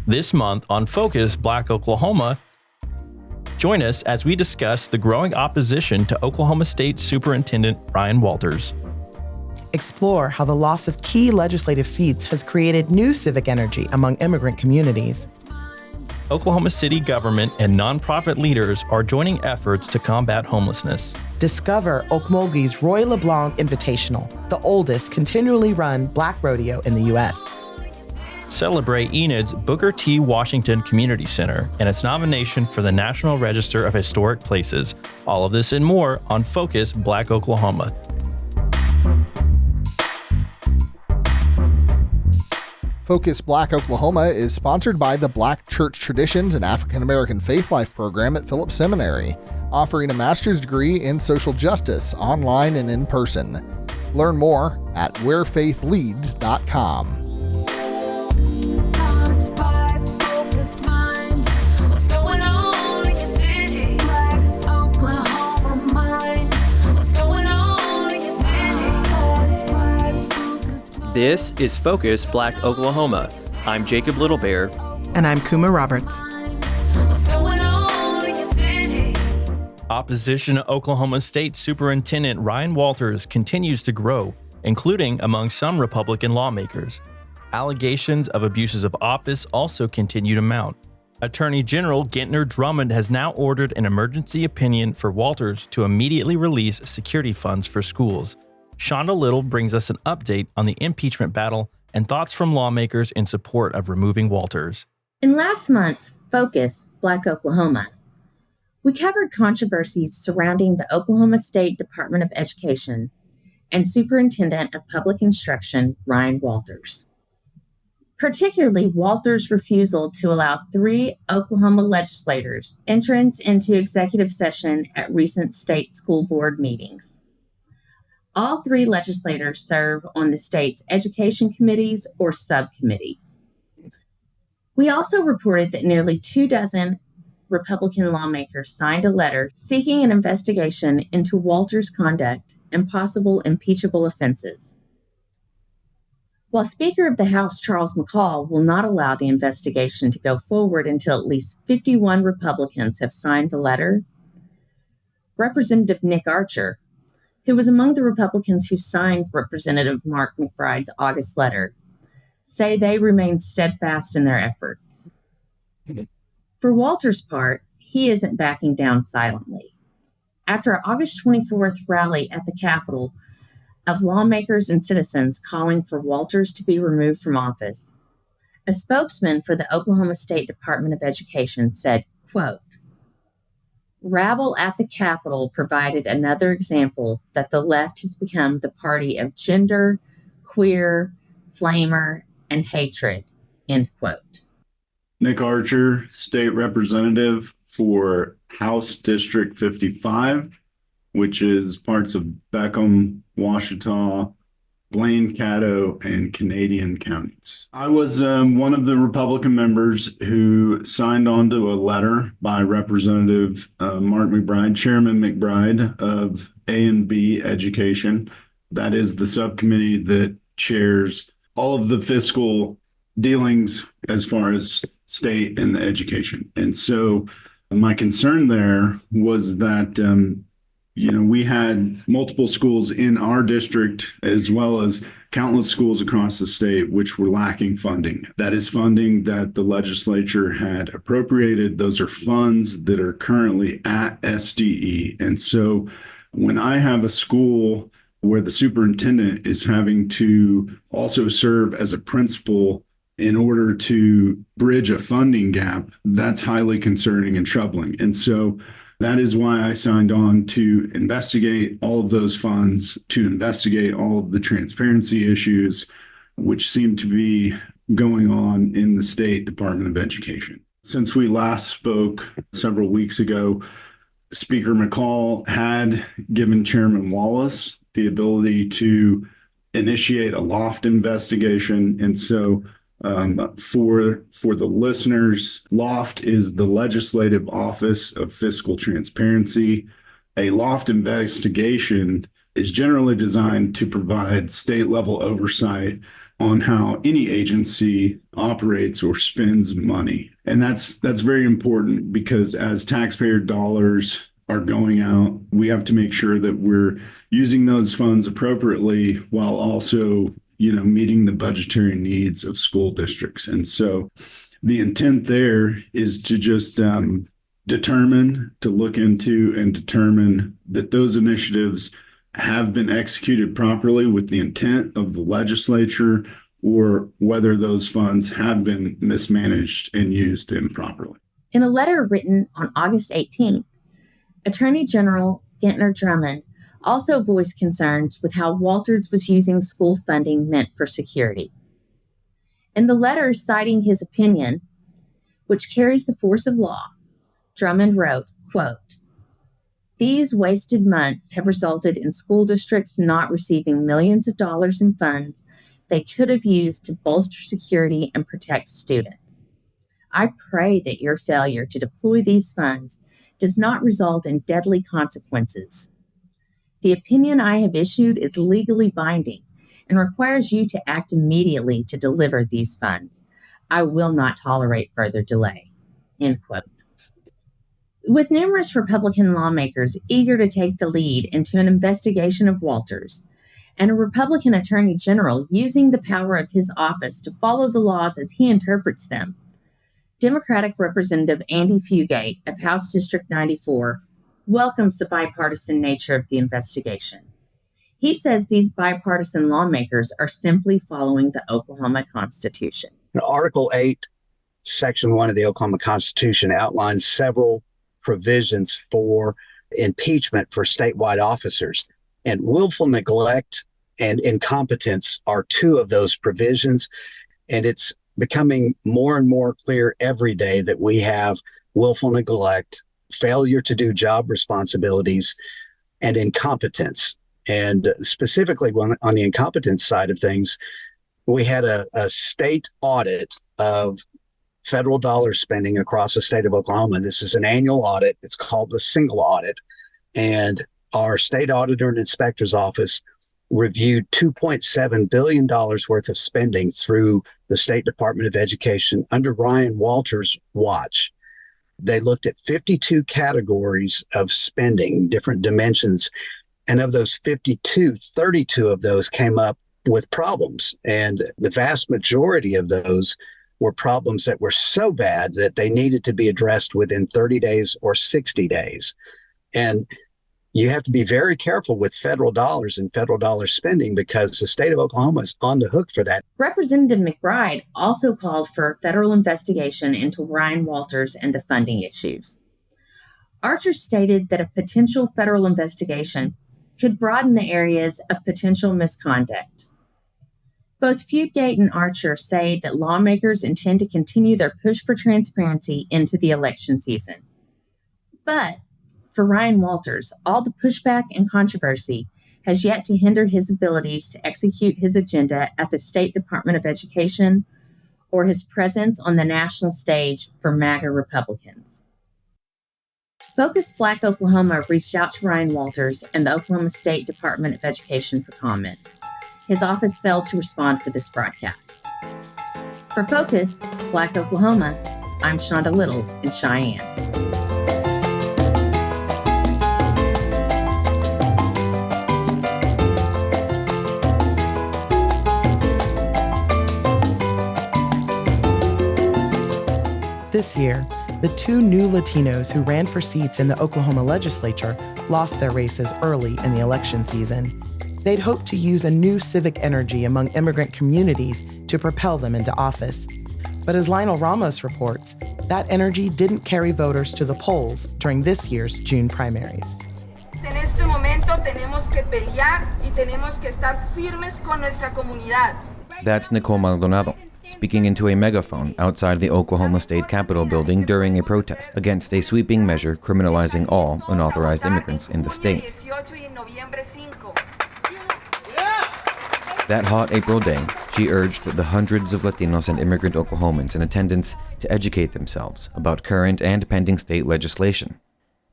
This month on Focus Black Oklahoma, join us as we discuss the growing opposition to Oklahoma State Superintendent Ryan Walters. Explore how the loss of key legislative seats has created new civic energy among immigrant communities. Oklahoma City government and nonprofit leaders are joining efforts to combat homelessness. Discover Okmulgee's LeBlanc Invitational, the oldest continually run Black rodeo in the U.S. Celebrate Enid's Booker T. Washington Community Center and its nomination for the National Register of Historic Places. All of this and more on Focus Black Oklahoma. Focus Black Oklahoma is sponsored by the Black Church Traditions and African American Faith Life program at Phillips Seminary, offering a master's degree in social justice online and in person. Learn more at wherefaithleads.com. This is Focus Black Oklahoma. I'm Jacob Littlebear. And I'm Kuma Roberts. Opposition to Oklahoma State Superintendent Ryan Walters continues to grow, including among some Republican lawmakers. Allegations of abuses of office also continue to mount. Attorney General Gentner Drummond has now ordered an emergency opinion for Walters to immediately release security funds for schools. Shonda Little brings us an update on the impeachment battle and thoughts from lawmakers in support of removing Walters. In last month's Focus Black Oklahoma, we covered controversies surrounding the Oklahoma State Department of Education and Superintendent of Public Instruction Ryan Walters. Particularly Walters' refusal to allow 3 Oklahoma legislators entrance into executive session at recent state school board meetings. All 3 legislators serve on the state's education committees or subcommittees. We also reported that nearly 24 Republican lawmakers signed a letter seeking an investigation into Walters' conduct and possible impeachable offenses. While Speaker of the House Charles McCall will not allow the investigation to go forward until at least 51 Republicans have signed the letter, Representative Nick Archer, who was among the Republicans who signed Representative Mark McBride's August letter, say they remain steadfast in their efforts. For Walters' part, he isn't backing down silently. After an August 24th rally at the Capitol of lawmakers and citizens calling for Walters to be removed from office, a spokesman for the Oklahoma State Department of Education said, quote, "Rabble at the Capitol provided another example that the left has become the party of gender, queer, flamer, and hatred," end quote. Nick Archer, State Representative for House District 55, which is parts of Beckham, Washita, Blaine, Caddo, and Canadian counties. I was one of the Republican members who signed on to a letter by Representative Mark McBride, Chairman McBride of A&B Education. That is the subcommittee that chairs all of the fiscal dealings as far as state and the education. And so my concern there was that we had multiple schools in our district as well as countless schools across the state which were lacking funding. That is funding that the legislature had appropriated. Those are funds that are currently at SDE. And so when I have a school where the superintendent is having to also serve as a principal in order to bridge a funding gap, that's highly concerning and troubling. And so that is why I signed on to investigate all of those funds, to investigate all of the transparency issues, which seem to be going on in the State Department of Education. Since we last spoke several weeks ago, Speaker McCall had given Chairman Wallace the ability to initiate a loft investigation. And so for the listeners, LOFT is the Legislative Office of Fiscal Transparency. A LOFT investigation is generally designed to provide state level oversight on how any agency operates or spends money. And that's very important, because as taxpayer dollars are going out, we have to make sure that we're using those funds appropriately while also, meeting the budgetary needs of school districts. And so the intent there is to just look into and determine that those initiatives have been executed properly with the intent of the legislature, or whether those funds have been mismanaged and used improperly. In a letter written on August 18th, Attorney General Gentner Drummond also voiced concerns with how Walters was using school funding meant for security. In the letter citing his opinion, which carries the force of law, Drummond wrote, quote, "These wasted months have resulted in school districts not receiving millions of dollars in funds they could have used to bolster security and protect students. I pray that your failure to deploy these funds does not result in deadly consequences. The opinion I have issued is legally binding and requires you to act immediately to deliver these funds. I will not tolerate further delay." End quote. With numerous Republican lawmakers eager to take the lead into an investigation of Walters, and a Republican Attorney General using the power of his office to follow the laws as he interprets them, Democratic Representative Andy Fugate of House District 94 welcomes the bipartisan nature of the investigation. He says these bipartisan lawmakers are simply following the Oklahoma Constitution. Article 8, Section 1 of the Oklahoma Constitution outlines several provisions for impeachment for statewide officers. And willful neglect and incompetence are two of those provisions. And it's becoming more and more clear every day that we have willful neglect, failure to do job responsibilities, and incompetence. And specifically on the incompetence side of things, we had a state audit of federal dollar spending across the state of Oklahoma. This is an annual audit. It's called the single audit. And our state auditor and inspector's office reviewed $2.7 billion worth of spending through the State Department of Education under Ryan Walters' watch. They looked at 52 categories of spending, different dimensions. And of those 52, 32 of those came up with problems. And the vast majority of those were problems that were so bad that they needed to be addressed within 30 days or 60 days. And you have to be very careful with federal dollars and federal dollar spending, because the state of Oklahoma is on the hook for that. Representative McBride also called for a federal investigation into Ryan Walters and the funding issues. Archer stated that a potential federal investigation could broaden the areas of potential misconduct. Both Fugate and Archer say that lawmakers intend to continue their push for transparency into the election season. But for Ryan Walters, all the pushback and controversy has yet to hinder his abilities to execute his agenda at the State Department of Education or his presence on the national stage for MAGA Republicans. Focus Black Oklahoma reached out to Ryan Walters and the Oklahoma State Department of Education for comment. His office failed to respond for this broadcast. For Focus Black Oklahoma, I'm Shonda Little in Cheyenne. This year, the two new Latinos who ran for seats in the Oklahoma legislature lost their races early in the election season. They'd hoped to use a new civic energy among immigrant communities to propel them into office. But as Lionel Ramos reports, that energy didn't carry voters to the polls during this year's June primaries. En este momento tenemos que pelear y tenemos que estar firmes con nuestra comunidad. That's Nicole Maldonado, speaking into a megaphone outside the Oklahoma State Capitol building during a protest against a sweeping measure criminalizing all unauthorized immigrants in the state. That hot April day, she urged the hundreds of Latinos and immigrant Oklahomans in attendance to educate themselves about current and pending state legislation,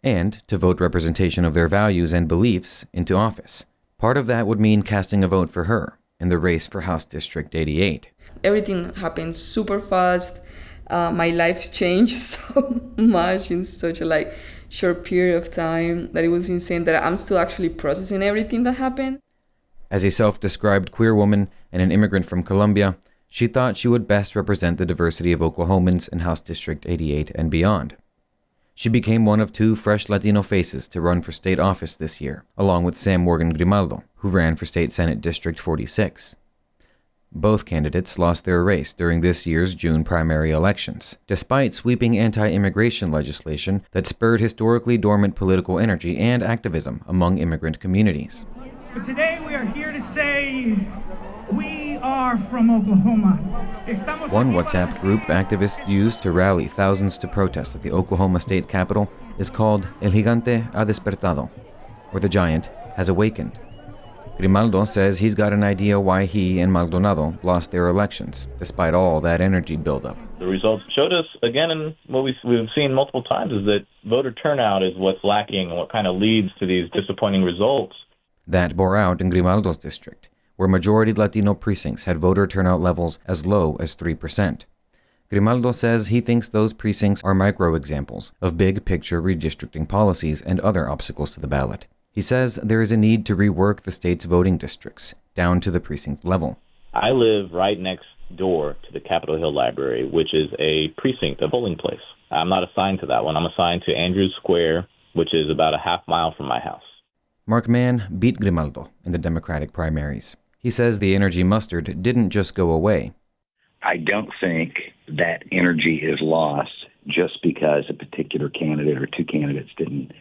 and to vote representation of their values and beliefs into office. Part of that would mean casting a vote for her, in the race for House District 88. Everything happened super fast. My life changed so much in such a short period of time that it was insane that I'm still actually processing everything that happened. As a self-described queer woman and an immigrant from Colombia, she thought she would best represent the diversity of Oklahomans in House District 88 and beyond. She became one of 2 fresh Latino faces to run for state office this year, along with Sam Morgan Grimaldo, who ran for State Senate District 46. Both candidates lost their race during this year's June primary elections, despite sweeping anti-immigration legislation that spurred historically dormant political energy and activism among immigrant communities. But today we are here to say we are from Oklahoma. One WhatsApp group activists used to rally thousands to protest at the Oklahoma State Capitol is called El Gigante ha despertado, or the giant has awakened. Grimaldo says he's got an idea why he and Maldonado lost their elections, despite all that energy buildup. The results showed us, again, and what we've seen multiple times, is that voter turnout is what's lacking and what kind of leads to these disappointing results. That bore out in Grimaldo's district, where majority Latino precincts had voter turnout levels as low as 3%. Grimaldo says he thinks those precincts are micro-examples of big-picture redistricting policies and other obstacles to the ballot. He says there is a need to rework the state's voting districts down to the precinct level. I live right next door to the Capitol Hill Library, which is a precinct, a polling place. I'm not assigned to that one. I'm assigned to Andrews Square, which is about a half mile from my house. Mark Mann beat Grimaldo in the Democratic primaries. He says the energy mustered didn't just go away. I don't think that energy is lost just because a particular candidate or 2 candidates didn't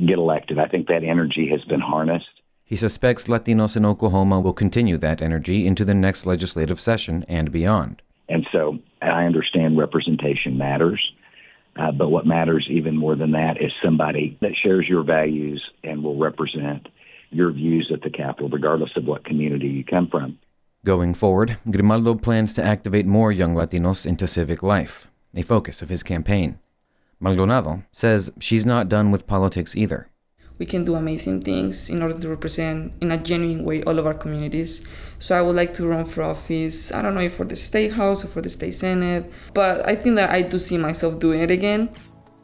get elected. I think that energy has been harnessed. He suspects Latinos in Oklahoma will continue that energy into the next legislative session and beyond. And so I understand representation matters, but what matters even more than that is somebody that shares your values and will represent your views at the Capitol, regardless of what community you come from. Going forward, Grimaldo plans to activate more young Latinos into civic life, a focus of his campaign. Maldonado says she's not done with politics either. We can do amazing things in order to represent in a genuine way all of our communities. So I would like to run for office, I don't know if for the State House or for the State Senate, but I think that I do see myself doing it again.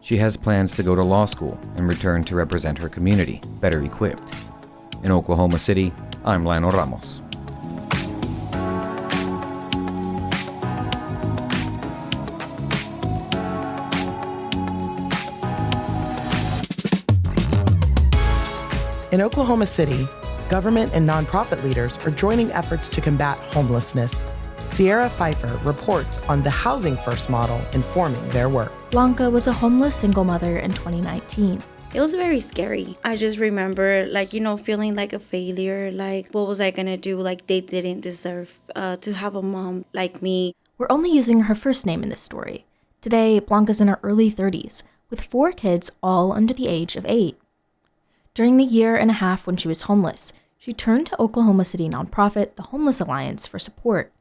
She has plans to go to law school and return to represent her community, better equipped. In Oklahoma City, I'm Lionel Ramos. In Oklahoma City, government and nonprofit leaders are joining efforts to combat homelessness. Sierra Pfeifer reports on the Housing First model informing their work. Blanca was a homeless single mother in 2019. It was very scary. I just remember, feeling like a failure. What was I gonna do? They didn't deserve to have a mom like me. We're only using her first name in this story. Today, Blanca's in her early 30s, with 4 kids all under the age of 8. During the year and a half when she was homeless, she turned to Oklahoma City nonprofit, the Homeless Alliance, for support,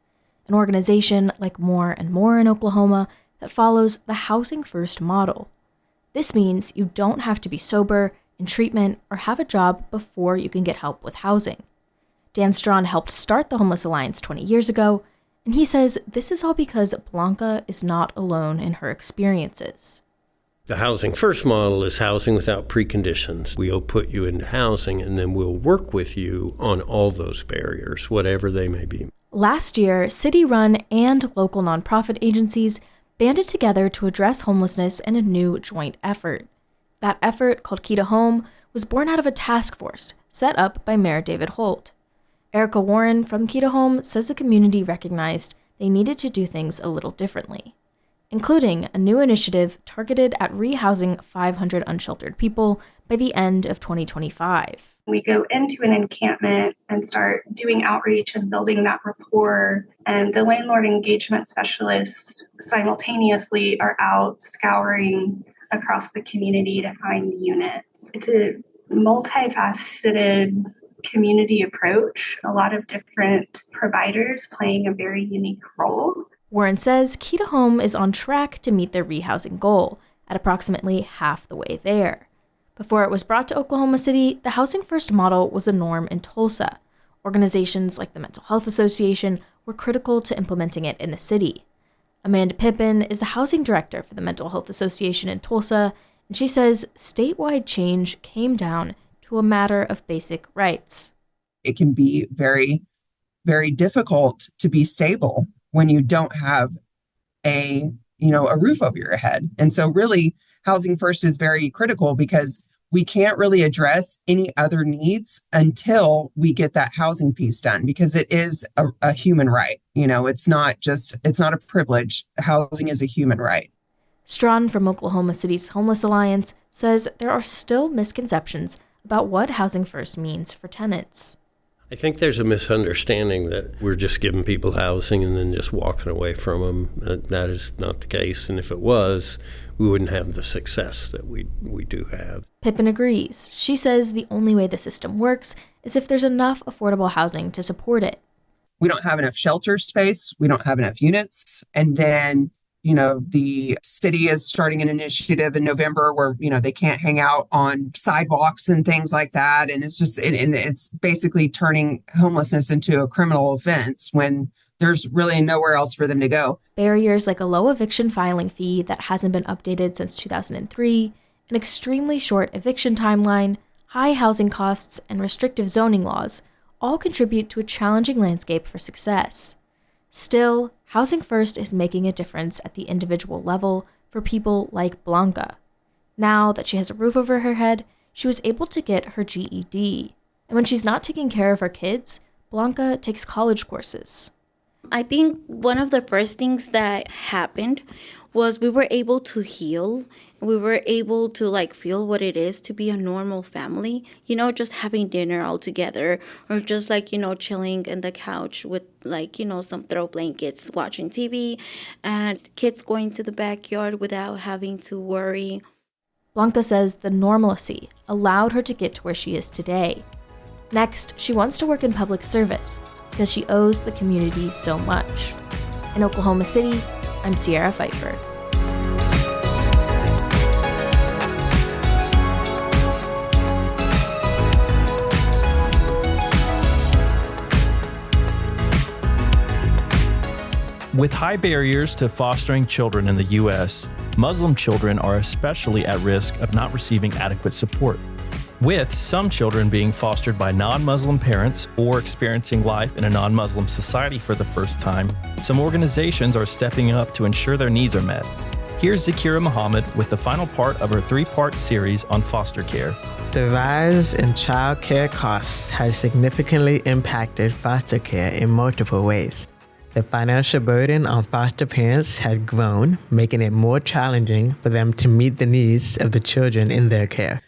an organization like More and More in Oklahoma that follows the Housing First model. This means you don't have to be sober, in treatment, or have a job before you can get help with housing. Dan Strawn helped start the Homeless Alliance 20 years ago, and he says this is all because Blanca is not alone in her experiences. The Housing First model is housing without preconditions. We'll put you into housing, and then we'll work with you on all those barriers, whatever they may be. Last year, city-run and local nonprofit agencies banded together to address homelessness in a new joint effort. That effort, called Key to Home, was born out of a task force set up by Mayor David Holt. Erica Warren from Key to Home says the community recognized they needed to do things a little differently, including a new initiative targeted at rehousing 500 unsheltered people by the end of 2025. We go into an encampment and start doing outreach and building that rapport, and the landlord engagement specialists simultaneously are out scouring across the community to find units. It's a multifaceted community approach, a lot of different providers playing a very unique role. Warren says Key to Home is on track to meet their rehousing goal at approximately half the way there. Before it was brought to Oklahoma City, the Housing First model was the norm in Tulsa, Organizations like the Mental Health Association were critical to implementing it in the city. Amanda Pippin is the housing director for the Mental Health Association in Tulsa, and she says statewide change came down to a matter of basic rights. It can be very, very difficult to be stable when you don't have a roof over your head. And so really, housing first is very critical because we can't really address any other needs until we get that housing piece done, because it is a human right. It's not a privilege. Housing is a human right. Strawn from Oklahoma City's Homeless Alliance says there are still misconceptions about what Housing First means for tenants. I think there's a misunderstanding that we're just giving people housing and then just walking away from them. That is not the case. And if it was, we wouldn't have the success that we do have. Pippin agrees. She says the only way the system works is if there's enough affordable housing to support it. We don't have enough shelter space. We don't have enough units. And then, the city is starting an initiative in November where, they can't hang out on sidewalks and things like that. And it's basically turning homelessness into a criminal offense when there's really nowhere else for them to go. Barriers like a low eviction filing fee that hasn't been updated since 2003, an extremely short eviction timeline, high housing costs, and restrictive zoning laws all contribute to a challenging landscape for success. Still, Housing First is making a difference at the individual level for people like Blanca. Now that she has a roof over her head, she was able to get her GED. And when she's not taking care of her kids, Blanca takes college courses. I think one of the first things that happened was we were able to heal. We were able to feel what it is to be a normal family, just having dinner all together, or just chilling in the couch with some throw blankets, watching TV, and kids going to the backyard without having to worry. Blanca says the normalcy allowed her to get to where she is today. Next, she wants to work in public service because she owes the community so much. In Oklahoma City, I'm Zaakirah Pfeifer. With high barriers to fostering children in the U.S., Muslim children are especially at risk of not receiving adequate support. With some children being fostered by non-Muslim parents or experiencing life in a non-Muslim society for the first time, some organizations are stepping up to ensure their needs are met. Here's Zaakirah Muhammad with the final part of her 3-part series on foster care. The rise in child care costs has significantly impacted foster care in multiple ways. The financial burden on foster parents has grown, making it more challenging for them to meet the needs of the children in their care.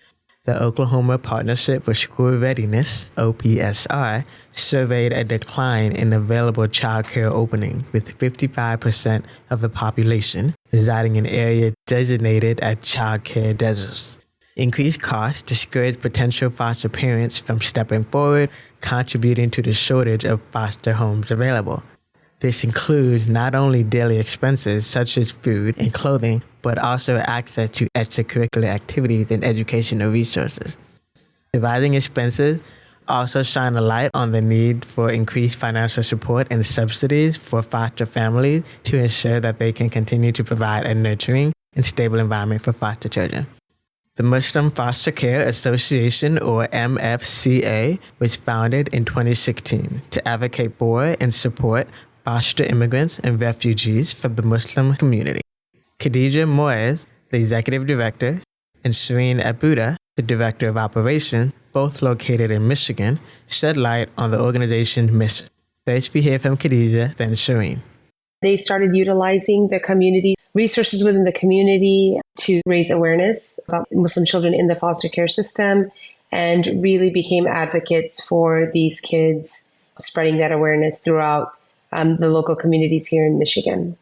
The Oklahoma Partnership for School Readiness, OPSR, surveyed a decline in available child care openings, with 55% of the population residing in areas designated as child care deserts. Increased costs discourage potential foster parents from stepping forward, contributing to the shortage of foster homes available. This includes not only daily expenses such as food and clothing, but also access to extracurricular activities and educational resources. The rising expenses also shine a light on the need for increased financial support and subsidies for foster families to ensure that they can continue to provide a nurturing and stable environment for foster children. The Muslim Foster Care Association, or MFCA, was founded in 2016 to advocate for and support foster immigrants and refugees from the Muslim community. Khadija Moez, the executive director, and Shireen Abuda, the director of operations, both located in Michigan, shed light on the organization's mission. First, we hear from Khadija, then Shireen. They started utilizing the community resources within the community to raise awareness about Muslim children in the foster care system and really became advocates for these kids, spreading that awareness throughout the local communities here in Michigan.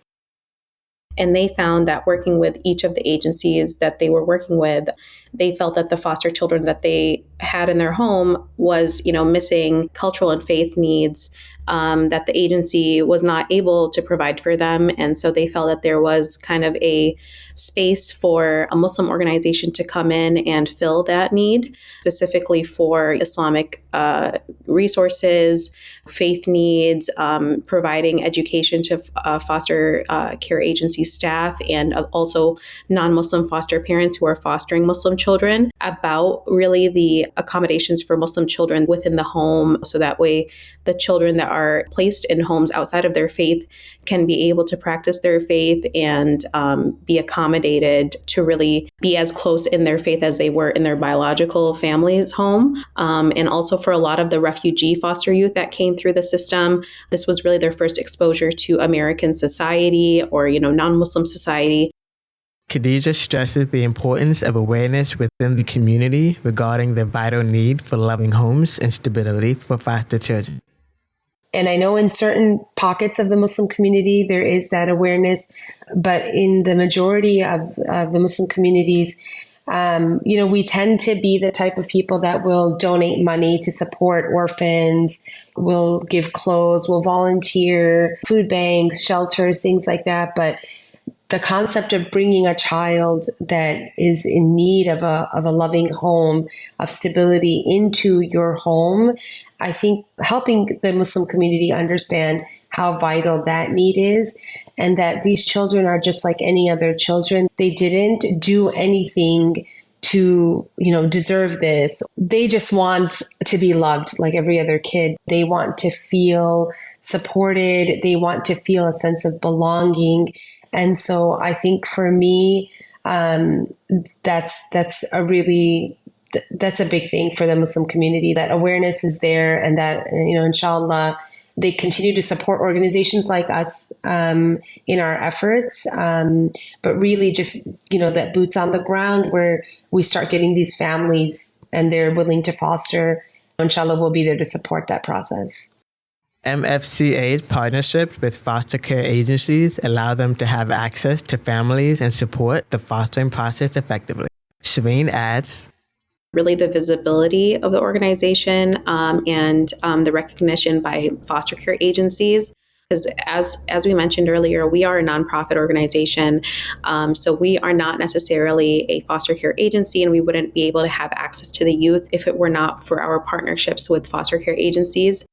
And they found that working with each of the agencies that they were working with, they felt that the foster children that they had in their home was, missing cultural and faith needs that the agency was not able to provide for them. And so they felt that there was kind of a space for a Muslim organization to come in and fill that need, specifically for Islamic resources, faith needs, providing education to foster care agency staff, and also non-Muslim foster parents who are fostering Muslim children about really the accommodations for Muslim children within the home. So that way the children that are placed in homes outside of their faith can be able to practice their faith and be accommodated to really be as close in their faith as they were in their biological family's home. And also for a lot of the refugee foster youth that came through the system, this was really their first exposure to American society or, non-Muslim society. Khadija stresses the importance of awareness within the community regarding the vital need for loving homes and stability for foster children. And I know in certain pockets of the Muslim community, there is that awareness, but in the majority of the Muslim communities, we tend to be the type of people that will donate money to support orphans, will give clothes, will volunteer, food banks, shelters, things like that. But the concept of bringing a child that is in need of a loving home, of stability into your home, I think helping the Muslim community understand how vital that need is, and that these children are just like any other children. They didn't do anything to, deserve this. They just want to be loved like every other kid. They want to feel supported. They want to feel a sense of belonging. And so I think for me, that's a big thing for the Muslim community, that awareness is there, and that, inshallah, they continue to support organizations like us in our efforts. But really just, that boots on the ground where we start getting these families and they're willing to foster, inshallah, we'll be there to support that process. MFCA's partnerships with foster care agencies allow them to have access to families and support the fostering process effectively. Shireen adds, really the visibility of the organization and the recognition by foster care agencies. Because as we mentioned earlier, we are a nonprofit organization. So we are not necessarily a foster care agency, and we wouldn't be able to have access to the youth if it were not for our partnerships with foster care agencies.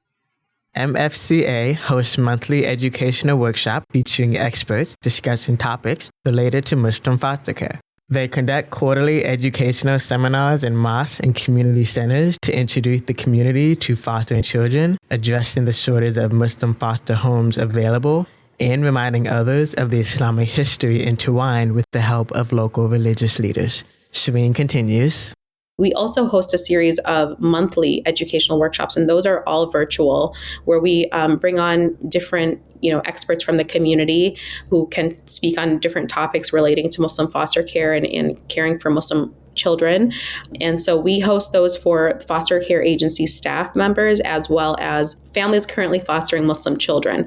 MFCA hosts monthly educational workshops featuring experts discussing topics related to Muslim foster care. They conduct quarterly educational seminars in mosques and community centers to introduce the community to fostering children, addressing the shortage of Muslim foster homes available, and reminding others of the Islamic history intertwined with the help of local religious leaders. Shireen continues. We also host a series of monthly educational workshops, and those are all virtual, where we bring on different experts from the community who can speak on different topics relating to Muslim foster care and caring for Muslim children. And so we host those for foster care agency staff members as well as families currently fostering Muslim children.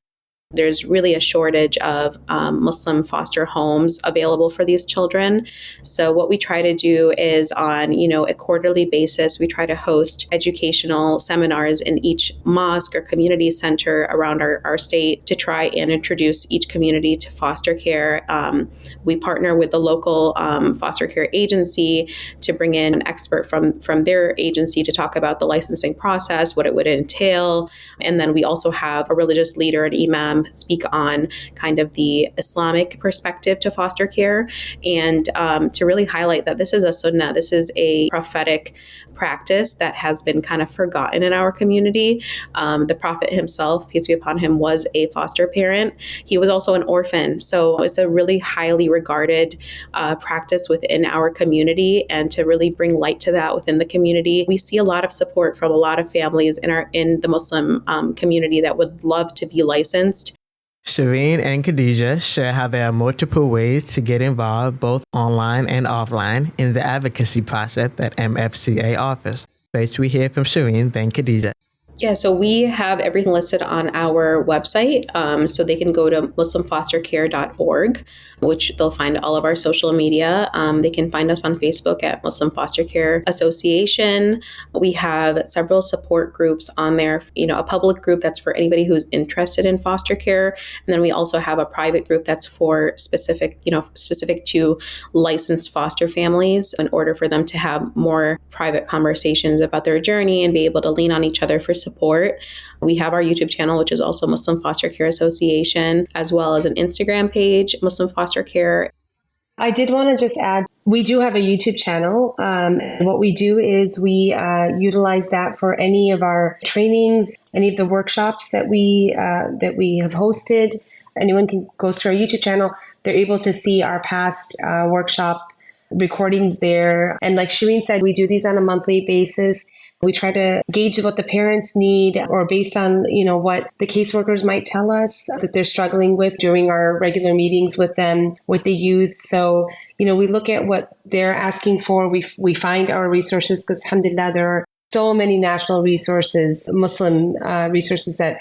There's really a shortage of Muslim foster homes available for these children. So what we try to do is on, a quarterly basis, we try to host educational seminars in each mosque or community center around our state to try and introduce each community to foster care. We partner with the local foster care agency to bring in an expert from their agency to talk about the licensing process, what it would entail. And then we also have a religious leader, an imam, speak on kind of the Islamic perspective to foster care and to really highlight that this is a sunnah, this is a prophetic practice that has been kind of forgotten in our community. The Prophet himself, peace be upon him, was a foster parent. He was also an orphan. So it's a really highly regarded practice within our community, and to really bring light to that within the community. We see a lot of support from a lot of families in the Muslim community that would love to be licensed. Shireen and Khadija share how there are multiple ways to get involved both online and offline in the advocacy process that MFCA offers. First, we hear from Shireen, then Khadija. Yeah, so we have everything listed on our website. So they can go to muslimfostercare.org, which they'll find all of our social media. They can find us on Facebook at Muslim Foster Care Association. We have several support groups on there, a public group that's for anybody who's interested in foster care. And then we also have a private group that's for specific to licensed foster families in order for them to have more private conversations about their journey and be able to lean on each other for support. We have our YouTube channel, which is also Muslim Foster Care Association, as well as an Instagram page, Muslim Foster Care. I did want to just add, we do have a YouTube channel. What we do is we utilize that for any of our trainings, any of the workshops that we have hosted. Anyone goes to our YouTube channel. They're able to see our past workshop recordings there. And like Shireen said, we do these on a monthly basis. We try to gauge what the parents need, or based on, what the caseworkers might tell us that they're struggling with during our regular meetings with them, with the youth. So, we look at what they're asking for. We find our resources, because alhamdulillah, there are so many national resources, Muslim resources that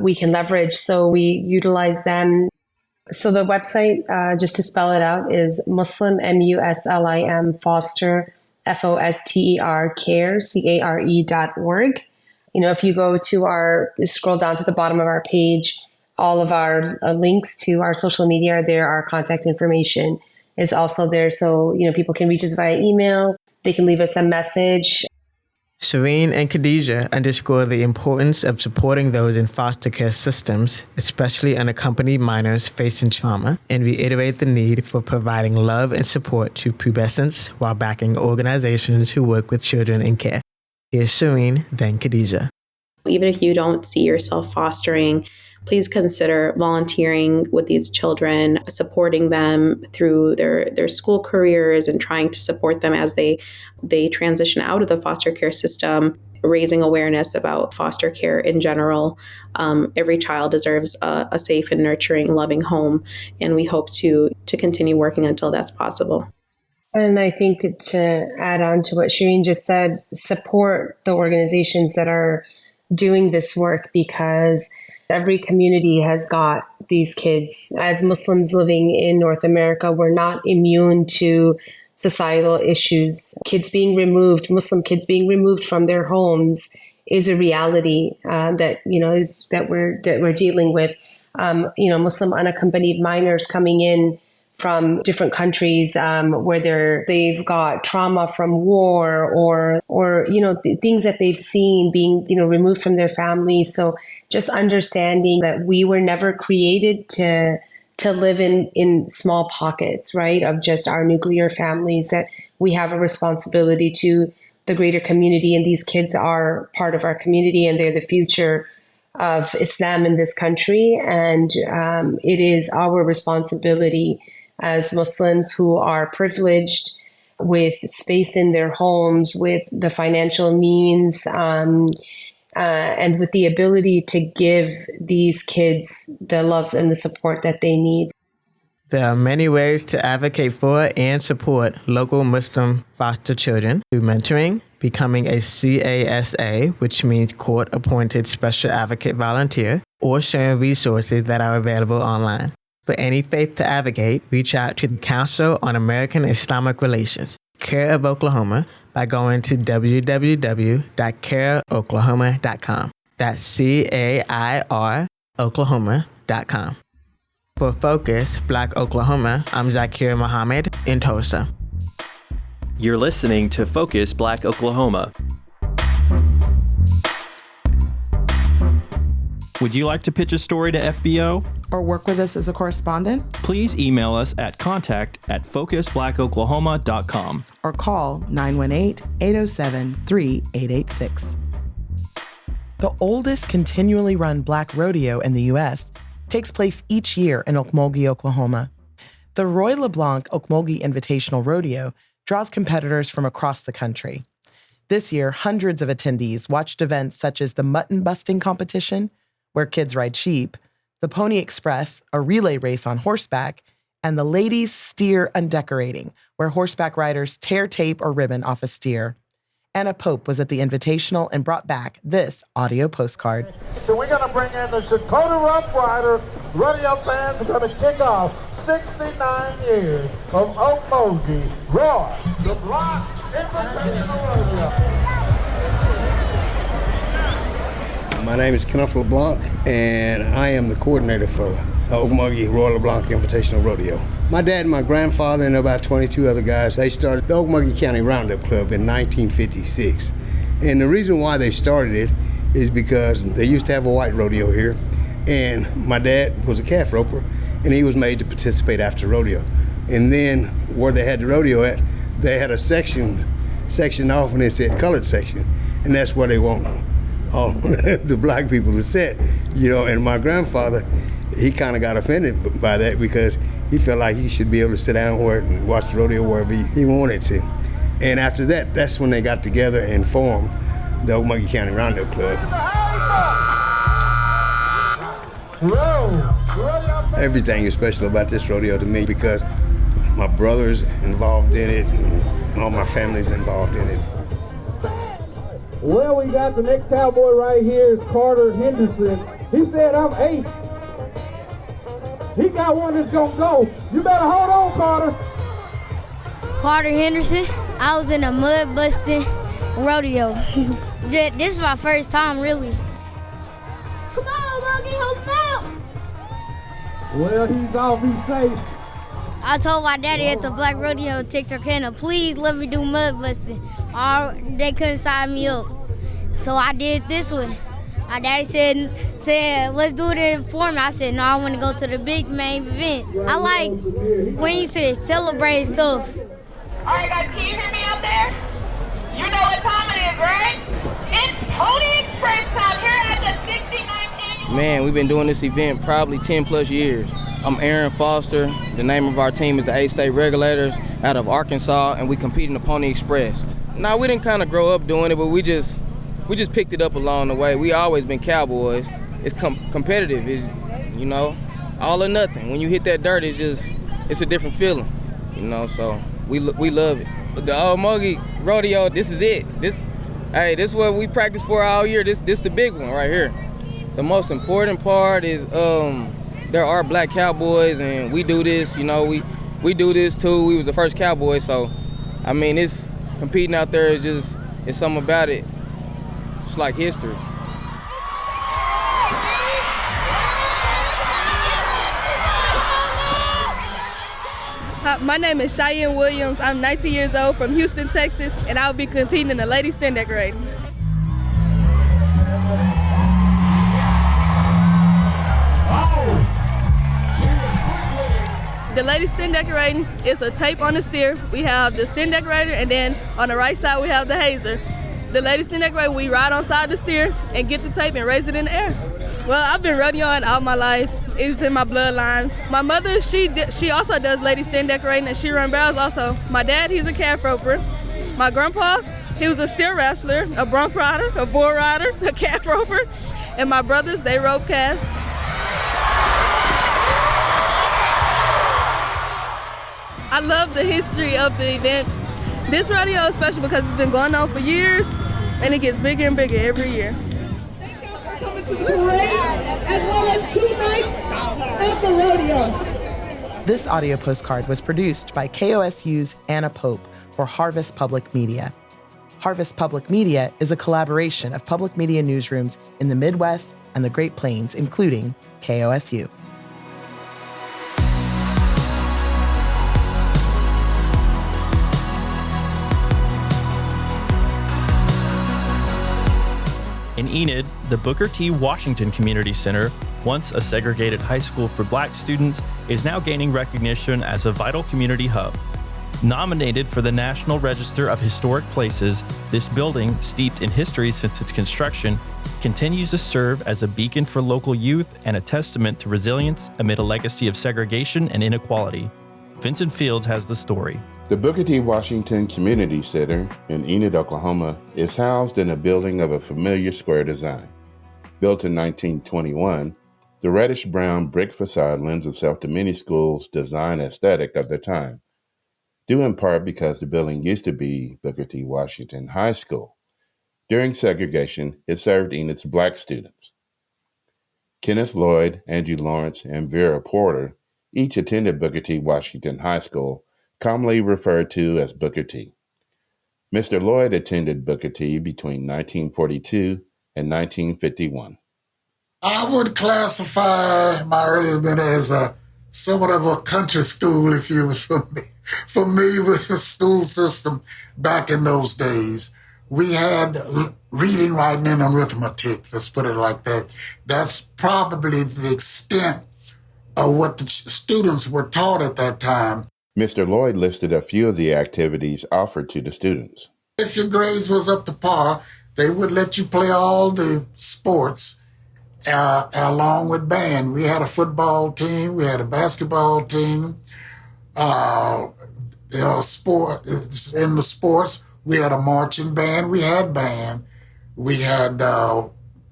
we can leverage. So we utilize them. So the website, just to spell it out, is Muslim, Muslim, Foster, FOSTER, care.org. If you go to scroll down to the bottom of our page, all of our links to our social media are there. Our contact information is also there. So, people can reach us via email. They can leave us a message. Shireen and Khadijah underscore the importance of supporting those in foster care systems, especially unaccompanied minors facing trauma, and reiterate the need for providing love and support to pubescents while backing organizations who work with children in care. Here's Shireen, then Khadijah. Even if you don't see yourself fostering, please consider volunteering with these children, supporting them through their school careers, and trying to support them as they transition out of the foster care system, raising awareness about foster care in general. Every child deserves a safe and nurturing, loving home, and we hope to continue working until that's possible. And I think to add on to what Shireen just said, support the organizations that are doing this work, because every community has got these kids. As Muslims living in North America, we're not immune to societal issues. Muslim kids being removed from their homes is a reality that we're dealing with. Muslim unaccompanied minors coming in from different countries where they've got trauma from war or things that they've seen, being removed from their families. So just understanding that we were never created to live in small pockets, right, of just our nuclear families, that we have a responsibility to the greater community, and these kids are part of our community, and they're the future of Islam in this country. And it is our responsibility as Muslims who are privileged with space in their homes, with the financial means, and with the ability to give these kids the love and the support that they need. There are many ways to advocate for and support local Muslim foster children through mentoring, becoming a CASA, which means Court-Appointed Special Advocate Volunteer, or sharing resources that are available online. For any faith to advocate, reach out to the Council on American Islamic Relations, CARE of Oklahoma, by going to www.careoklahoma.com. That's CAIR Oklahoma.com. For Focus Black Oklahoma, I'm Zaakirah Muhammad in Tulsa. You're listening to Focus Black Oklahoma. Would you like to pitch a story to FBO? Or work with us as a correspondent? Please email us at contact@focusblackoklahoma.com. Or call 918-807-3886. The oldest continually run Black rodeo in the U.S. takes place each year in Okmulgee, Oklahoma. The Roy LeBlanc Okmulgee Invitational Rodeo draws competitors from across the country. This year, hundreds of attendees watched events such as the mutton busting competition, where kids ride sheep, the Pony Express, a relay race on horseback, and the ladies steer undecorating, where horseback riders tear tape or ribbon off a steer. Anna Pope was at the Invitational and brought back this audio postcard. So we're going to bring in the Dakota Rough Rider. Rodeo fans are going to kick off 69 years of Okmulgee, Roy, LeBlanc, Invitational Rodeo. My name is Kenneth LeBlanc, and I am the coordinator for Okmulgee Roy LeBlanc Invitational Rodeo. My dad and my grandfather and about 22 other guys, they started the Okmulgee County Roundup Club in 1956. And the reason why they started it is because they used to have a white rodeo here, and my dad was a calf roper, and he was made to participate after rodeo. And then where they had the rodeo at, they had a section off, and it said colored section, and that's where they want all the black people to sit, and my grandfather, he kind of got offended by that because he felt like he should be able to sit down and watch the rodeo wherever he wanted to. And after that, that's when they got together and formed the Okmulgee County Roundup Club. Everything is special about this rodeo to me because my brother's involved in it and all my family's involved in it. Well, we got the next cowboy right here is Carter Henderson. He said, I'm 8. He got one that's gonna go. You better hold on, Carter. Carter Henderson. I was in a mud busting rodeo. This is my first time, really. Come on, Buggy, help him out. Well, he's off, he's safe. I told my daddy at the Black Rodeo in Texarkana, please let me do mud busting. Or they couldn't sign me up. So I did this one. My daddy said, let's do it in form. I said, no, I want to go to the big main event. I like when you say celebrate stuff. All right, guys, can you hear me out there? You know what time it is, right? It's Pony Express time here at the 69th annual. Man, we've been doing this event probably 10 plus years. I'm Aaron Foster. The name of our team is the 8 State Regulators out of Arkansas, and we compete in the Pony Express. Now, we didn't kind of grow up doing it, but we just picked it up along the way. We always been cowboys. It's competitive. It's, all or nothing. When you hit that dirt, it's a different feeling, so we love it. The Okmulgee Rodeo, this is it. This is what we practice for all year. This the big one right here. The most important part is there are black cowboys, and we do this, we do this too. We was the first cowboys, so, it's competing out there it's something about it. It's like history. Hi, my name is Cheyenne Williams. I'm 19 years old from Houston, Texas, and I'll be competing in the Ladies Stand Decorating. The Ladies Stand Decorating is a tape on the steer. We have the stand decorator, and then on the right side we have the hazer. The Ladies Stand Decorating, we ride on side the steer and get the tape and raise it in the air. Well, I've been rodeoing all my life. It was in my bloodline. My mother, she also does Ladies Stand Decorating, and she runs barrels also. My dad, he's a calf roper. My grandpa, he was a steer wrestler, a bronc rider, a bull rider, a calf roper. And my brothers, they rope calves. I love the history of the event. This rodeo is special because it's been going on for years, and it gets bigger and bigger every year. Thank you for coming to the parade, as well as 2 nights at the rodeo. This audio postcard was produced by KOSU's Anna Pope for Harvest Public Media. Harvest Public Media is a collaboration of public media newsrooms in the Midwest and the Great Plains, including KOSU. In Enid, the Booker T. Washington Community Center, once a segregated high school for black students, is now gaining recognition as a vital community hub. Nominated for the National Register of Historic Places, this building, steeped in history since its construction, continues to serve as a beacon for local youth and a testament to resilience amid a legacy of segregation and inequality. Venson Fields has the story. The Booker T. Washington Community Center in Enid, Oklahoma, is housed in a building of a familiar square design. Built in 1921, the reddish-brown brick facade lends itself to many schools' design aesthetic of their time. due in part because the building used to be Booker T. Washington High School. During segregation, it served Enid's black students. Kenneth Lloyd, Andrew Lawrence, and Vera Porter each attended Booker T. Washington High School, commonly referred to as Booker T. Mr. Lloyd attended Booker T between 1942 and 1951. I would classify my early bit as somewhat of a country school, if you will, for me with the school system back in those days. We had reading, writing, and arithmetic, let's put it like that. That's probably the extent of what the students were taught at that time. Mr. Lloyd listed a few of the activities offered to the students. If your grades was up to par, they would let you play all the sports along with band. We had a football team, we had a basketball team, in the sports, we had a marching band, we had band, we had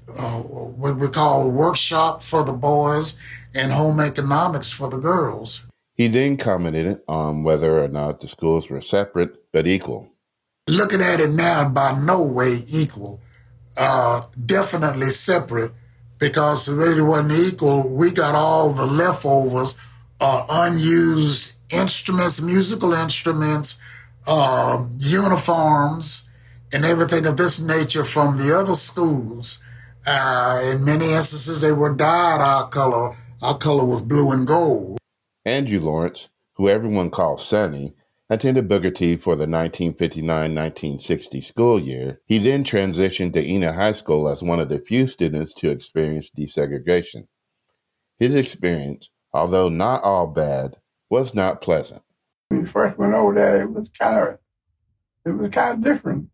what we call workshop for the boys and home economics for the girls. He then commented on whether or not the schools were separate but equal. Looking at it now, by no way equal, definitely separate, because it really wasn't equal. We got all the leftovers, unused instruments, musical instruments, uniforms, and everything of this nature from the other schools. In many instances, they were dyed our color. Our color was blue and gold. Andrew Lawrence, who everyone called Sonny, attended Booker T for the 1959-1960 school year. He then transitioned to Enid High School as one of the few students to experience desegregation. His experience, although not all bad, was not pleasant. When we first went over there, it was kind of different.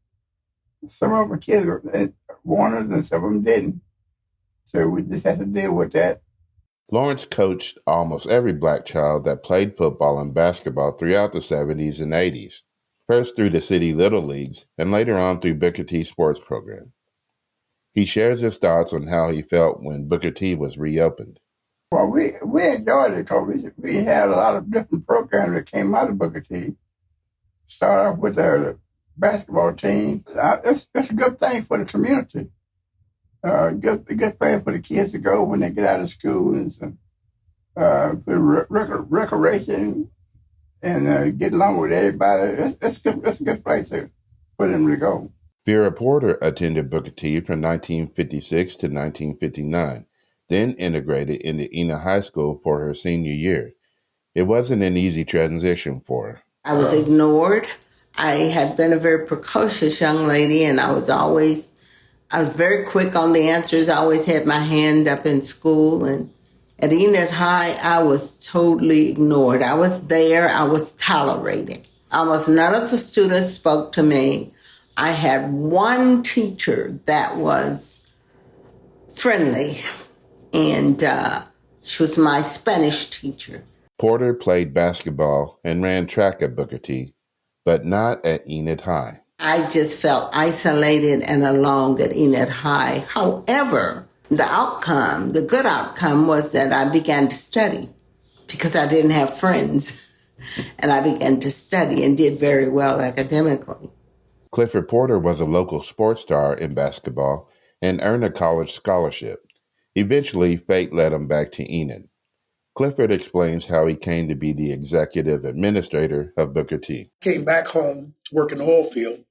Some of the kids wanted and some of them didn't. So we just had to deal with that. Lawrence coached almost every black child that played football and basketball throughout the 70s and 80s, first through the city Little Leagues and later on through Booker T sports program. He shares his thoughts on how he felt when Booker T was reopened. Well, we enjoyed it because we had a lot of different programs that came out of Booker T. Started off with the basketball team. It's a good thing for the community. Good thing for the kids to go when they get out of school and for recreation and get along with everybody. It's a good place for them to go. Vera Porter attended Booker T from 1956 to 1959, then integrated into Enid High School for her senior year. It wasn't an easy transition for her. I was ignored. I had been a very precocious young lady, and I was very quick on the answers. I always had my hand up in school. And at Enid High, I was totally ignored. I was there. I was tolerated. Almost none of the students spoke to me. I had one teacher that was friendly, and she was my Spanish teacher. Porter played basketball and ran track at Booker T, but not at Enid High. I just felt isolated and alone at Enid High. However, the good outcome was that I began to study because I didn't have friends. And I began to study and did very well academically. Clifford Porter was a local sports star in basketball and earned a college scholarship. Eventually, fate led him back to Enid. Clifford explains how he came to be the executive administrator of Booker T. Came back home to work in the oil field,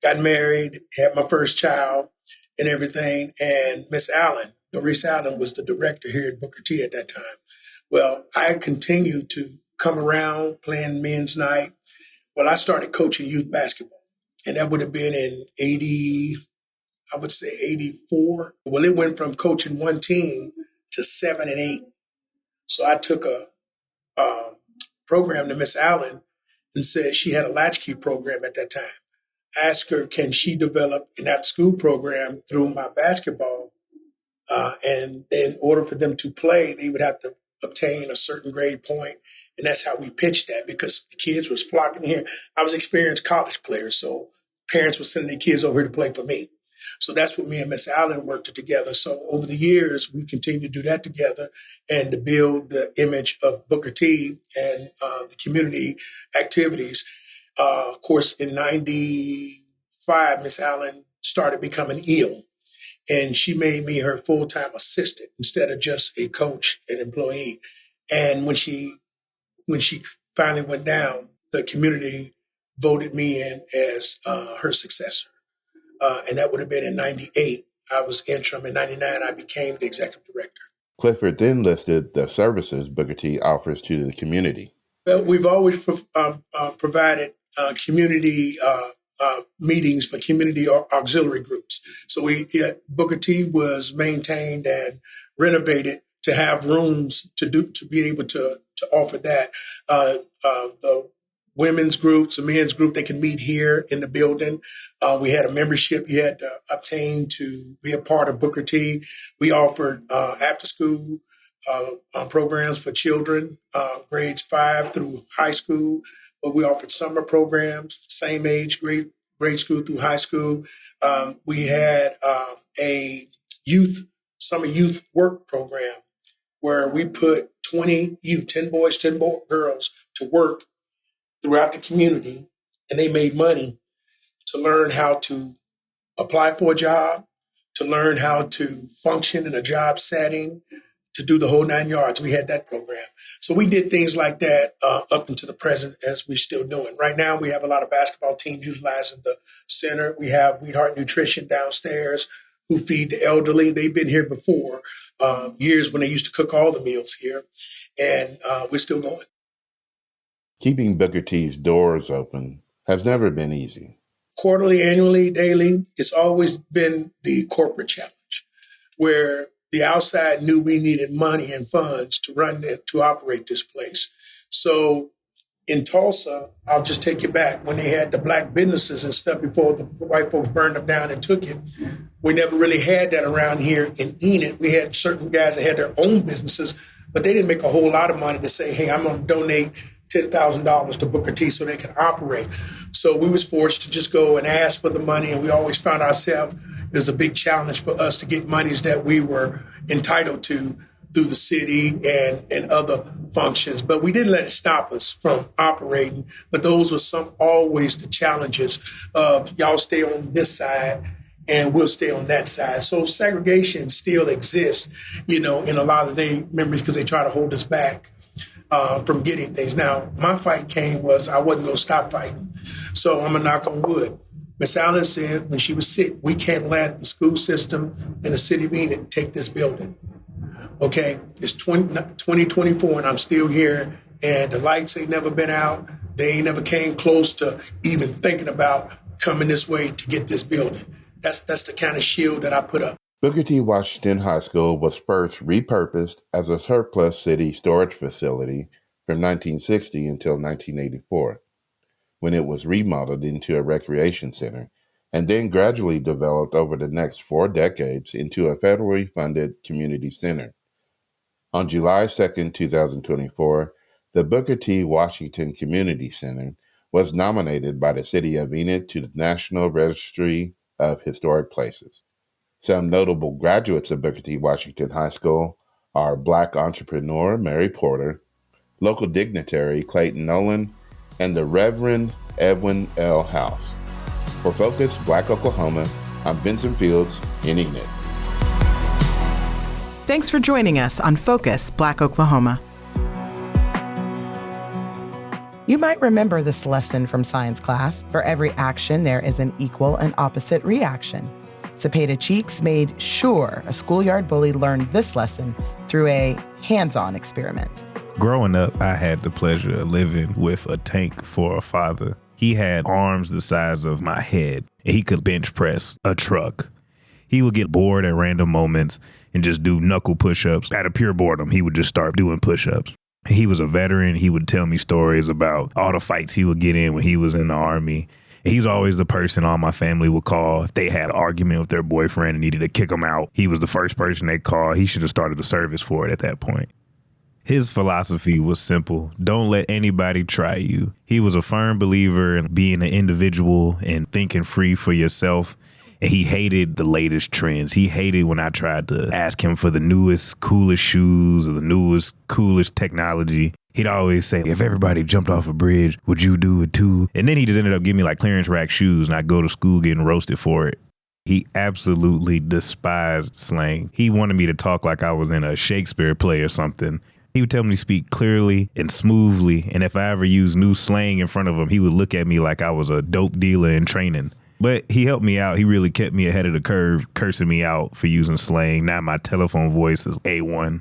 got married, had my first child and everything, and Miss Allen, Doris Allen, was the director here at Booker T at that time. Well, I continued to come around playing men's night. Well, I started coaching youth basketball, and that would have been in 84. Well, it went from coaching one team to 7 and 8. So I took a program to Miss Allen and said she had a latchkey program at that time. I asked her, can she develop an after-school program through my basketball? And in order for them to play, they would have to obtain a certain grade point. And that's how we pitched that, because the kids was flocking here. I was experienced college players, so parents were sending their kids over here to play for me. So that's what me and Miss Allen worked together. So over the years, we continue to do that together and to build the image of Booker T and the community activities. Of course, in 95, Miss Allen started becoming ill, and she made me her full-time assistant instead of just a coach and employee. And when she finally went down, the community voted me in as her successor. And that would have been in 98. I was interim. In 99, I became the executive director. Clifford then listed the services Booker T offers to the community. Well, we've always provided community meetings for community auxiliary groups. So Booker T was maintained and renovated to have rooms to be able to offer that. The women's groups, the men's group, they can meet here in the building. We had a membership you had to obtain to be a part of Booker T. We offered after school programs for children, grades 5 through high school. But we offered summer programs, same age, grade school through high school. We had a summer youth work program where we put 20 youth, 10 boys, 10 girls to work throughout the community, and they made money to learn how to apply for a job, to learn how to function in a job setting, to do the whole 9 yards. We had that program. So we did things like that up into the present as we're still doing. Right now, we have a lot of basketball teams utilizing the center. We have Weedheart Nutrition downstairs who feed the elderly. They've been here before, years when they used to cook all the meals here, and we're still going. Keeping Booker T's doors open has never been easy. Quarterly, annually, daily, it's always been the corporate challenge where the outside knew we needed money and funds to to operate this place. So in Tulsa, I'll just take you back, when they had the black businesses and stuff before the white folks burned them down and took it, we never really had that around here in Enid. We had certain guys that had their own businesses, but they didn't make a whole lot of money to say, hey, I'm going to donate $10,000 to Booker T so they can operate. So we was forced to just go and ask for the money, and we always found ourselves, it was a big challenge for us to get monies that we were entitled to through the city and other functions. But we didn't let it stop us from operating. But those were always the challenges of y'all stay on this side and we'll stay on that side. So segregation still exists, in a lot of their memories because they try to hold us back from getting things. Now, my fight was I wasn't going to stop fighting. So I'm going to knock on wood. Miss Allen said when she was sick, we can't let the school system and the city of Enid take this building. Okay, it's 2024 and I'm still here, and the lights ain't never been out. They ain't never came close to even thinking about coming this way to get this building. That's the kind of shield that I put up. Booker T. Washington High School was first repurposed as a surplus city storage facility from 1960 until 1984, when it was remodeled into a recreation center, and then gradually developed over the next 4 decades into a federally funded community center. On July 2, 2024, the Booker T. Washington Community Center was nominated by the City of Enid to the National Registry of Historic Places. Some notable graduates of Booker T. Washington High School are Black entrepreneur Mary Porter, local dignitary Clayton Nolan, and the Reverend Edwin L. House. For Focus Black Oklahoma, I'm Venson Fields in Enid. Thanks for joining us on Focus Black Oklahoma. You might remember this lesson from science class. For every action, there is an equal and opposite reaction. Cepeda Cheeks made sure a schoolyard bully learned this lesson through a hands-on experiment. Growing up, I had the pleasure of living with a tank for a father. He had arms the size of my head, and he could bench press a truck. He would get bored at random moments and just do knuckle push-ups. Out of pure boredom, he would just start doing push-ups. He was a veteran. He would tell me stories about all the fights he would get in when he was in the Army. He's always the person all my family would call if they had an argument with their boyfriend and needed to kick him out. He was the first person they called. He should have started a service for it at that point. His philosophy was simple. Don't let anybody try you. He was a firm believer in being an individual and thinking free for yourself. And he hated the latest trends. He hated when I tried to ask him for the newest, coolest shoes or the newest, coolest technology. He'd always say, if everybody jumped off a bridge, would you do it too? And then he just ended up giving me like clearance rack shoes and I'd go to school getting roasted for it. He absolutely despised slang. He wanted me to talk like I was in a Shakespeare play or something. He would tell me to speak clearly and smoothly. And if I ever used new slang in front of him, he would look at me like I was a dope dealer in training. But he helped me out. He really kept me ahead of the curve, cursing me out for using slang. Now my telephone voice is A1.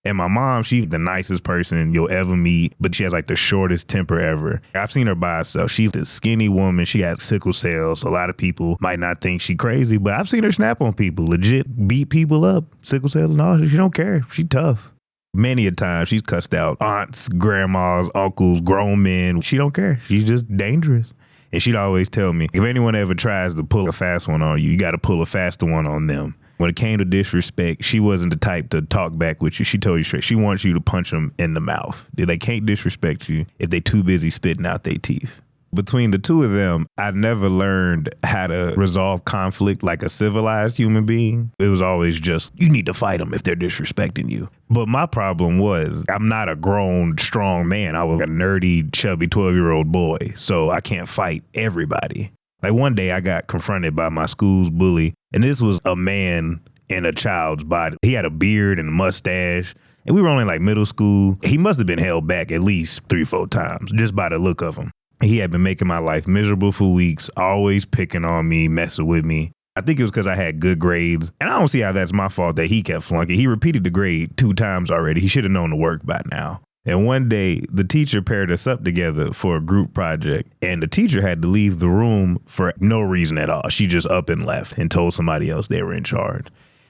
And my mom, she's the nicest person you'll ever meet, but she has like the shortest temper ever. I've seen her by herself. She's this skinny woman. She got sickle cell. So a lot of people might not think she crazy, but I've seen her snap on people, legit beat people up, sickle cell and all. She don't care. She tough. Many a time she's cussed out aunts, grandmas, uncles, grown men. She don't care. She's just dangerous. And she'd always tell me, if anyone ever tries to pull a fast one on you, you got to pull a faster one on them. When it came to disrespect, she wasn't the type to talk back with you. She told you straight. She wants you to punch them in the mouth. They can't disrespect you if they too busy spitting out their teeth. Between the two of them, I never learned how to resolve conflict like a civilized human being. It was always just, you need to fight them if they're disrespecting you. But my problem was, I'm not a grown, strong man. I was a nerdy, chubby 12-year-old boy, so I can't fight everybody. Like one day I got confronted by my school's bully, and this was a man in a child's body. He had a beard and a mustache, and we were only like middle school. He must have been held back at least 3-4 times just by the look of him. He had been making my life miserable for weeks, always picking on me, messing with me. I think it was because I had good grades, and I don't see how that's my fault that he kept flunking. He repeated the grade 2 times already. He should have known the work by now. And one day, the teacher paired us up together for a group project, and the teacher had to leave the room for no reason at all. She just up and left and told somebody else they were in charge.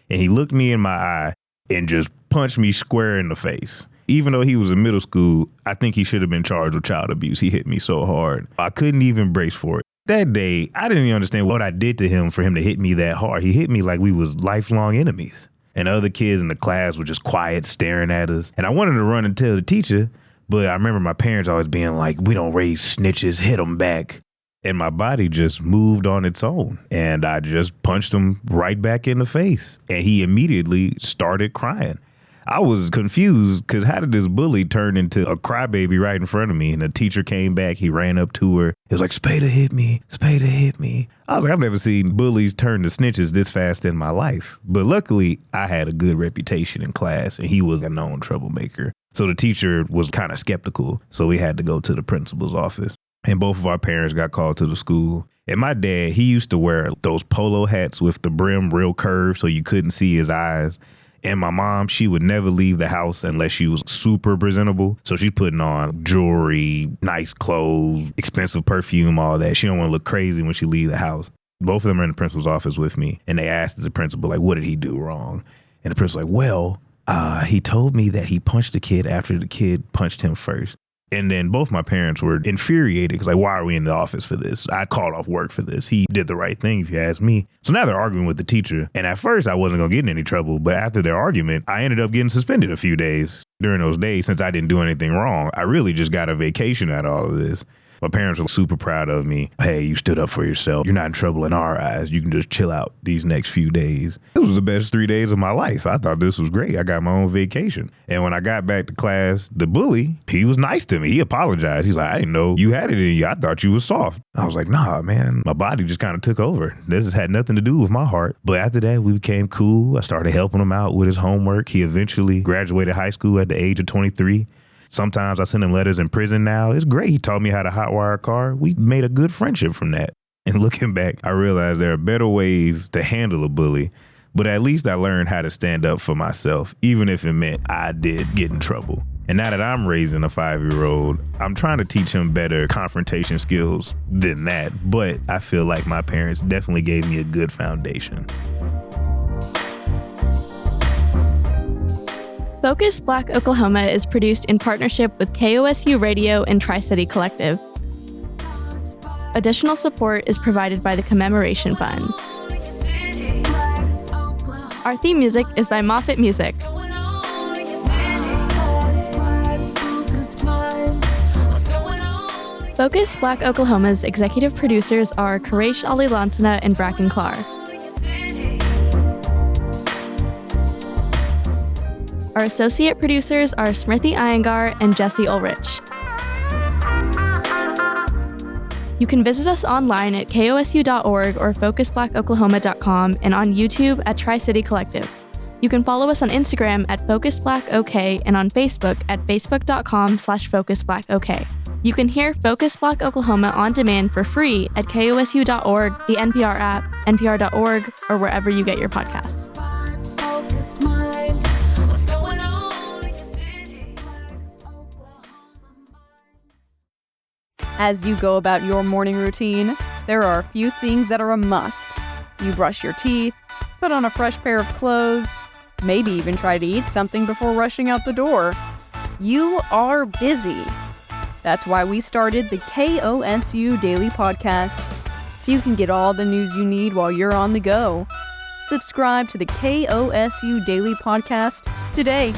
And he looked me in my eye and just punched me square in the face. Even though he was in middle school, I think he should have been charged with child abuse. He hit me so hard. I couldn't even brace for it. That day, I didn't even understand what I did to him for him to hit me that hard. He hit me like we was lifelong enemies. And other kids in the class were just quiet, staring at us. And I wanted to run and tell the teacher, but I remember my parents always being like, we don't raise snitches, hit them back. And my body just moved on its own. And I just punched him right back in the face. And he immediately started crying. I was confused because how did this bully turn into a crybaby right in front of me? And the teacher came back. He ran up to her. He was like, Cepeda hit me. Cepeda hit me. I was like, I've never seen bullies turn to snitches this fast in my life. But luckily, I had a good reputation in class, and he was a known troublemaker. So the teacher was kind of skeptical. So we had to go to the principal's office. And both of our parents got called to the school. And my dad, he used to wear those polo hats with the brim real curved so you couldn't see his eyes. And my mom, she would never leave the house unless she was super presentable. So she's putting on jewelry, nice clothes, expensive perfume, all that. She don't want to look crazy when she leave the house. Both of them are in the principal's office with me. And they asked the principal, like, what did he do wrong? And the principal's like, well, he told me that he punched the kid after the kid punched him first. And then both my parents were infuriated because, like, why are we in the office for this? I called off work for this. He did the right thing, if you ask me. So now they're arguing with the teacher. And at first, I wasn't going to get in any trouble. But after their argument, I ended up getting suspended a few days. During those days, since I didn't do anything wrong, I really just got a vacation out of all of this. My parents were super proud of me. Hey, you stood up for yourself. You're not in trouble in our eyes. You can just chill out these next few days. This was the best 3 days of my life. I thought this was great. I got my own vacation. And when I got back to class, the bully, he was nice to me. He apologized. He's like, I didn't know you had it in you. I thought you was soft. I was like, nah, man, my body just kind of took over. This has had nothing to do with my heart. But after that, we became cool. I started helping him out with his homework. He eventually graduated high school at the age of 23. Sometimes I send him letters in prison now. It's great. He taught me how to hotwire a car. We made a good friendship from that. And looking back, I realized there are better ways to handle a bully. But at least I learned how to stand up for myself, even if it meant I did get in trouble. And now that I'm raising a 5-year-old, I'm trying to teach him better confrontation skills than that. But I feel like my parents definitely gave me a good foundation. Focus Black Oklahoma is produced in partnership with KOSU Radio and Tri-City Collective. Additional support is provided by the Commemoration Fund. Our theme music is by Moffat Music. Focus Black Oklahoma's executive producers are Quraish Ali Lantana and Bracken Clark. Our associate producers are Smriti Iyengar and Jesse Ulrich. You can visit us online at kosu.org or focusblackoklahoma.com and on YouTube at Tri-City Collective. You can follow us on Instagram at FocusBlackOK and on Facebook at facebook.com/FocusBlackOK. You can hear Focus Black Oklahoma on demand for free at kosu.org, the NPR app, npr.org, or wherever you get your podcasts. As you go about your morning routine, there are a few things that are a must. You brush your teeth, put on a fresh pair of clothes, maybe even try to eat something before rushing out the door. You are busy. That's why we started the KOSU Daily Podcast, so you can get all the news you need while you're on the go. Subscribe to the KOSU Daily Podcast today.